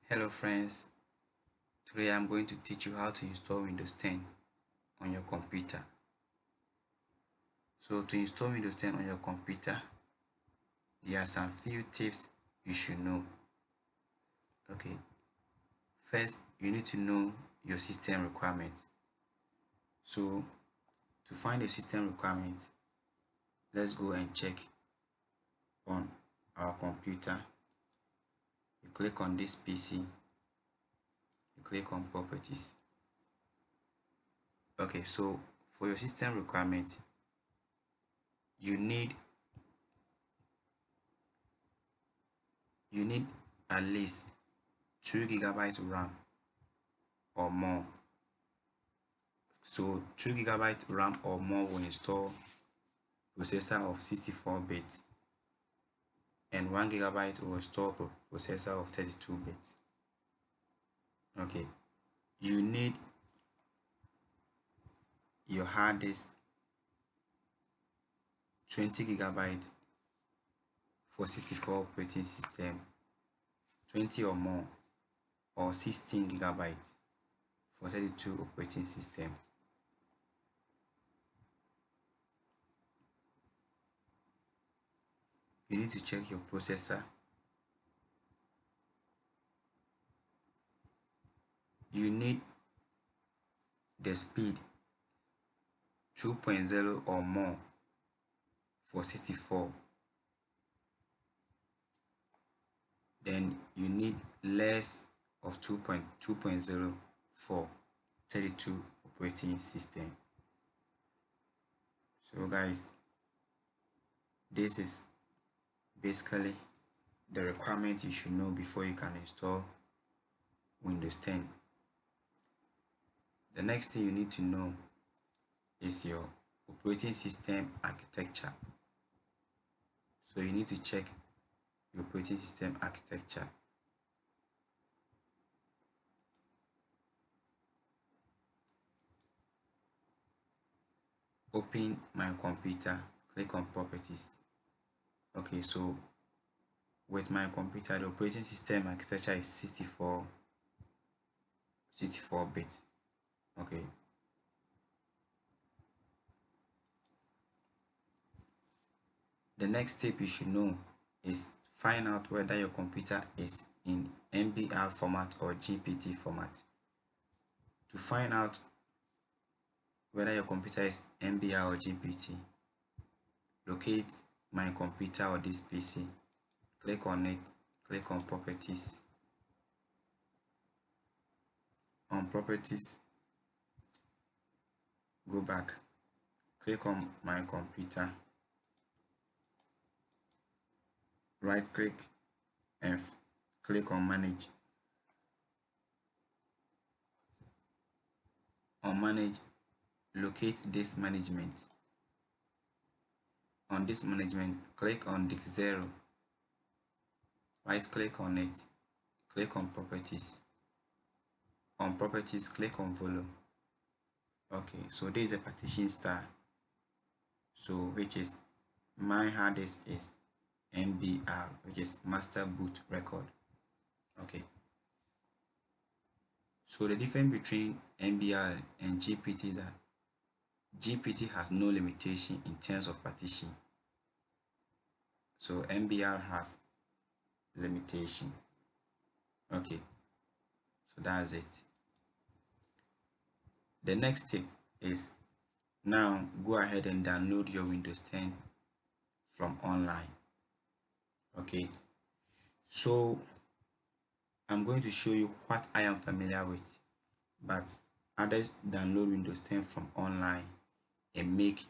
Hello friends, today I'm going to teach you how to install Windows 10 on your computer. So to install Windows 10 on your computer, there are some few tips you should know. Okay, first you need to know your system requirements. So to find the system requirements, let's go and check on our computer. You click on this PC, you click on properties. Okay, so for your system requirements, you need at least 2 GB RAM or more. So 2 GB RAM or more will install processor of 64 bits and 1 GB will install processor of 32 bits. Okay, you need your hard disk 20 GB for 64 operating system, 20 or more, or 16 GB for 32 operating system. You need to check your processor. You need the speed 2.0 or more for 64. Then you need less of 2.0 for 32 operating system. So guys, this is basically the requirement you should know before you can install Windows 10. The next thing you need to know is your operating system architecture. So you need to check your operating system architecture. Open my computer, click on properties. Okay, so with my computer, the operating system architecture is 64 bits. Okay, the next step you should know is find out whether your computer is in MBR format or GPT format. To find out whether your computer is MBR or GPT, locate my computer or this PC, click on it, click on properties. On properties, go back, click on my computer, right click and click on manage. On manage, locate this management. On this management, click on disk 0, right click on it, click on properties. On properties, click on volume. Okay, so this is a partition style, so which is my hard disk is MBR, which is master boot record. Okay, so the difference between MBR and GPT is that GPT has no limitation in terms of partition, so MBR has limitation. Okay, so that's it. The next tip is now go ahead and download your Windows 10 from online. Okay, so I'm going to show you what I am familiar with, but others download Windows 10 from online and make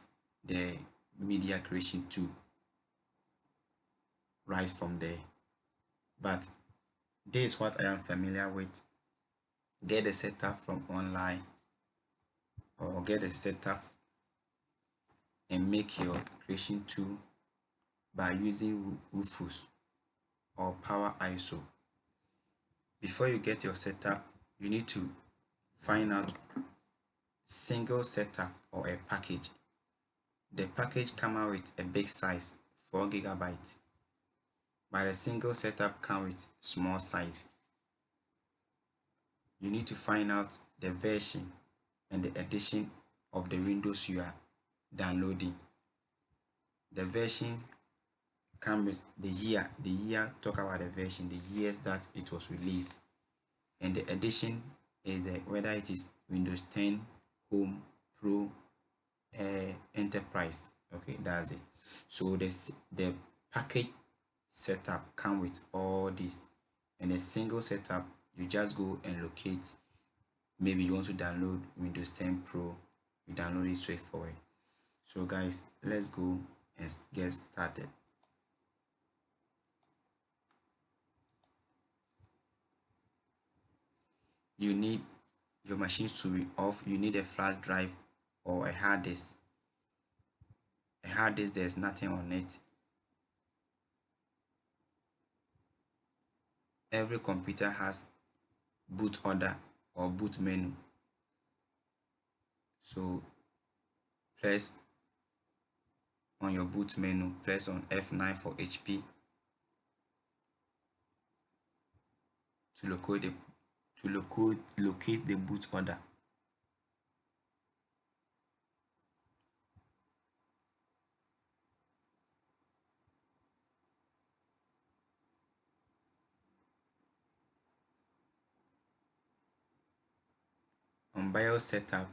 the media creation tool right from there. But this is what I am familiar with. Get the setup from online or get a setup and make your creation tool by using Rufus or Power ISO. Before you get your setup, you need to find out single setup or a package. The package comes out with a big size, 4 GB, but a single setup comes with small size. you need to find out the version and the edition of the Windows you are downloading. The version comes the year talk about the version, the years that it was released, and the edition is whether it is Windows 10 Home, Pro, Enterprise. Okay, that's it. So the package setup come with all this, and a single setup, you just go and locate. Maybe you want to download Windows 10 Pro, you download it straightforward. So guys, let's go and get started. You need your machine to be off. You need a flash drive or a hard disk. A hard disk, there's nothing on it. Every computer has boot order or boot menu. So press on your boot menu, press on F9 for HP to locate the boot order. On BIOS setup,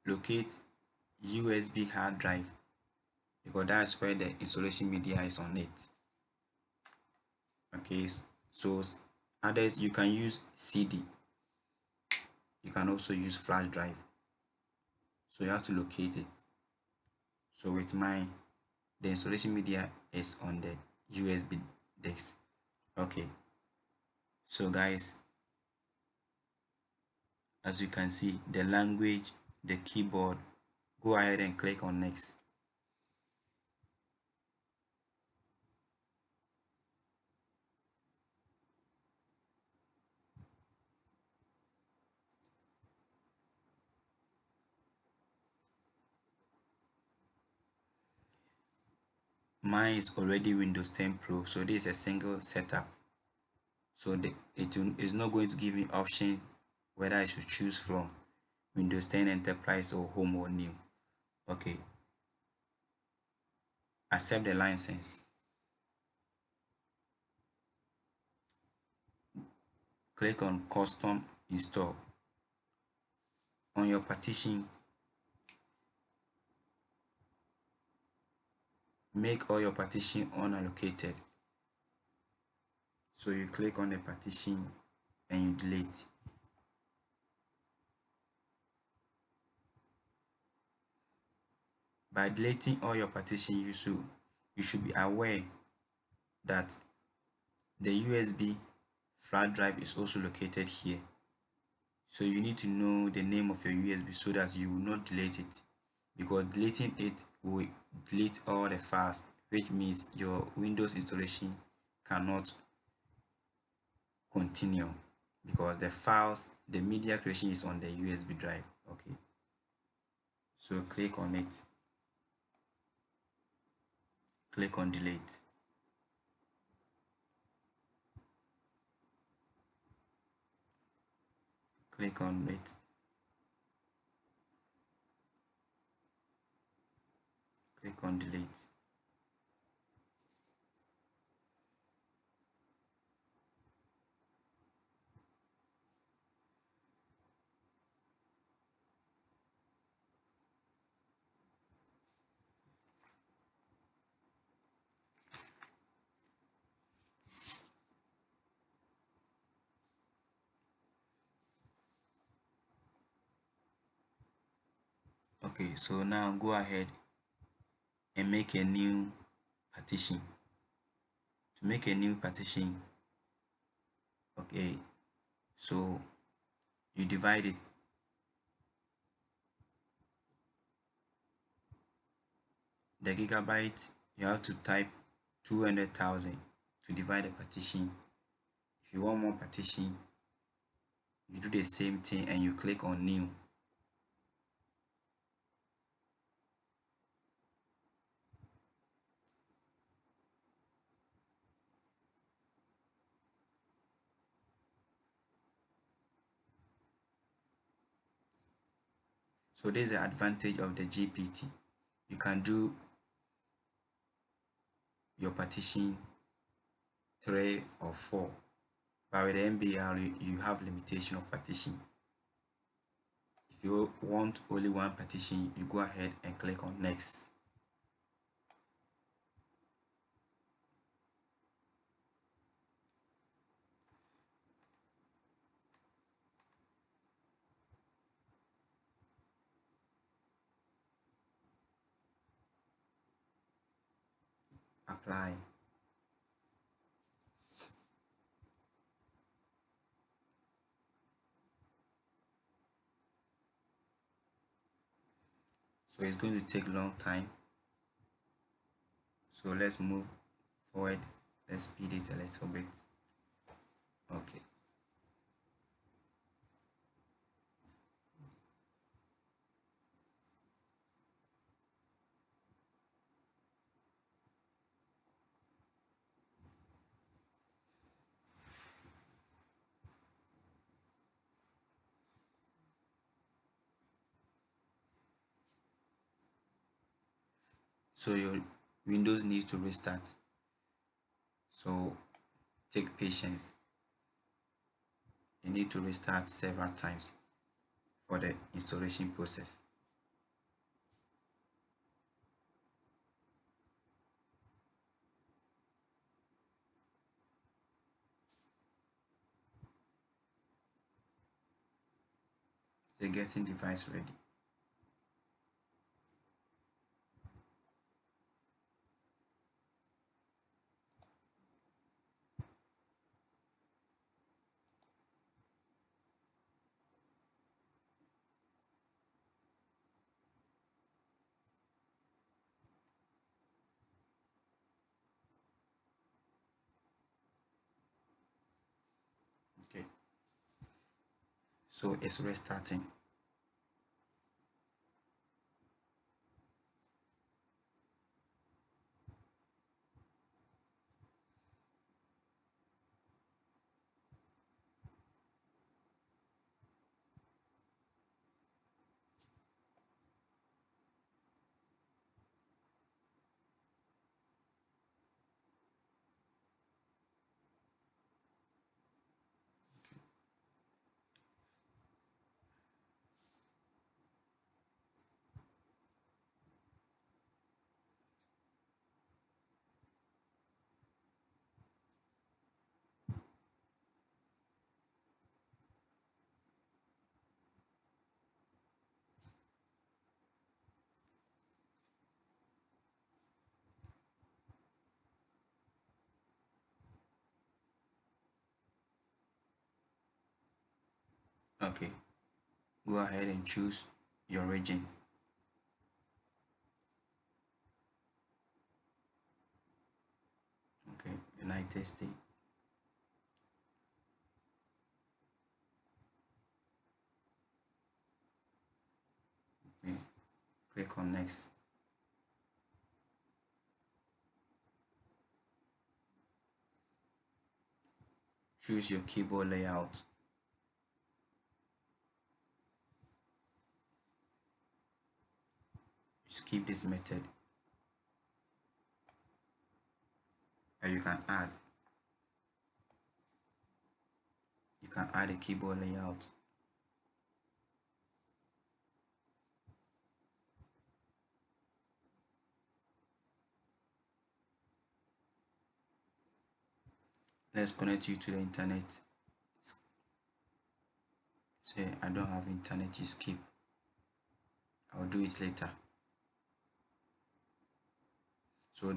locate USB hard drive, because that's where the installation media is on it. Okay, so others, you can use CD, you can also use flash drive, so you have to locate it. So with mine, the installation media is on the USB disk. Okay, so guys, as you can see, the language, the keyboard, go ahead and click on next. Mine is already Windows 10 Pro, so this is a single setup. So it is not going to give me option whether I should choose from Windows 10 Enterprise or Home or New. Okay, accept the license. Click on custom install. On your partition, make all your partition unallocated. So you click on the partition and you delete. By deleting all your partition, you should be aware that the USB flash drive is also located here. So you need to know the name of your USB so that you will not delete it, because deleting it will delete all the files, which means your Windows installation cannot continue, because the files, the media creation is on the USB drive. Okay, so click on it, click on delete. Click on it, click on delete. Okay, so now go ahead and make a new partition. To make a new partition, okay, so you divide it. The gigabyte, you have to type 200,000 to divide the partition. If you want more partition, you do the same thing and you click on new. So this is the advantage of the GPT. You can do your partition 3 or 4, but with the MBR you have limitation of partition. If you want only one partition, you go ahead and click on next. Apply. So it's going to take a long time. So let's move forward. Let's speed it a little bit. Okay. So your Windows needs to restart. So take patience. You need to restart several times for the installation process. So getting device ready. Okay. So it's restarting. Okay. Go ahead and choose your region. Okay, United States. Okay. Click on next. Choose your keyboard layout. Skip this method. And you can add. You can add a keyboard layout. Let's connect you to the internet. Say I don't have internet, you skip. I'll do it later. So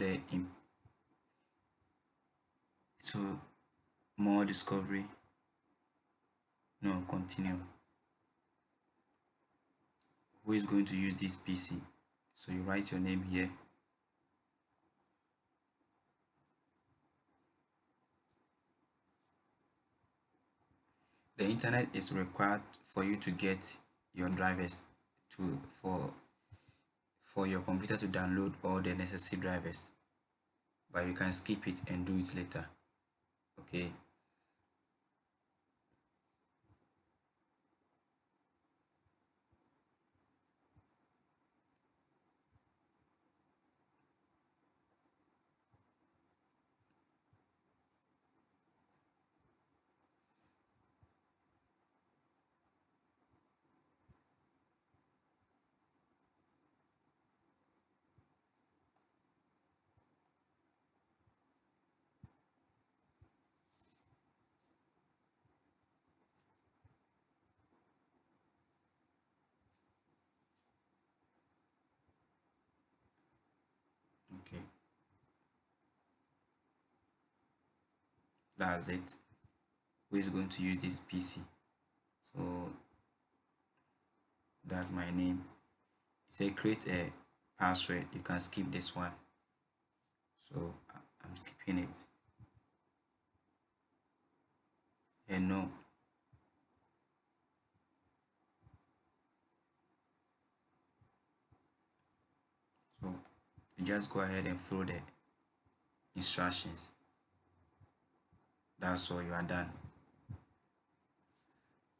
so more discovery. No, continue. Who is going to use this PC? So you write your name here. The internet is required for you to get your drivers for your computer to download all the necessary drivers, but you can skip it and do it later. Okay. Okay, that's it. Who is going to use this PC? So that's my name. Say create a password. You can skip this one, so I'm skipping it. And no, so you just go ahead and follow the instructions. That's all, you are done.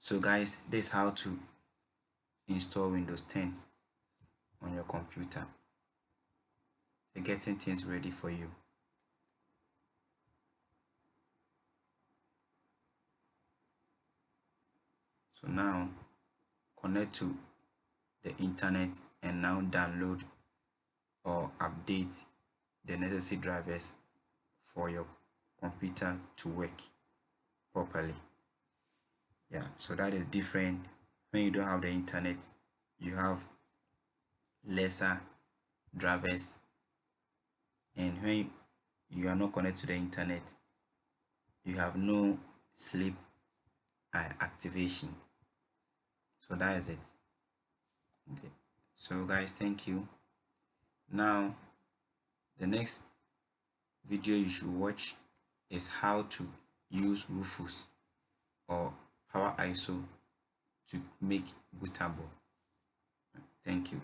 So guys, this is how to install Windows 10 on your computer. So getting things ready for you. So now connect to the internet and now download or update the necessary drivers for your computer to work properly. Yeah, so that is different. When you don't have the internet, you have lesser drivers, and when you are not connected to the internet, you have no sleep activation. So that is it. Okay, so guys, thank you. Now the next video you should watch is how to use Rufus or Power ISO to make bootable. Thank you.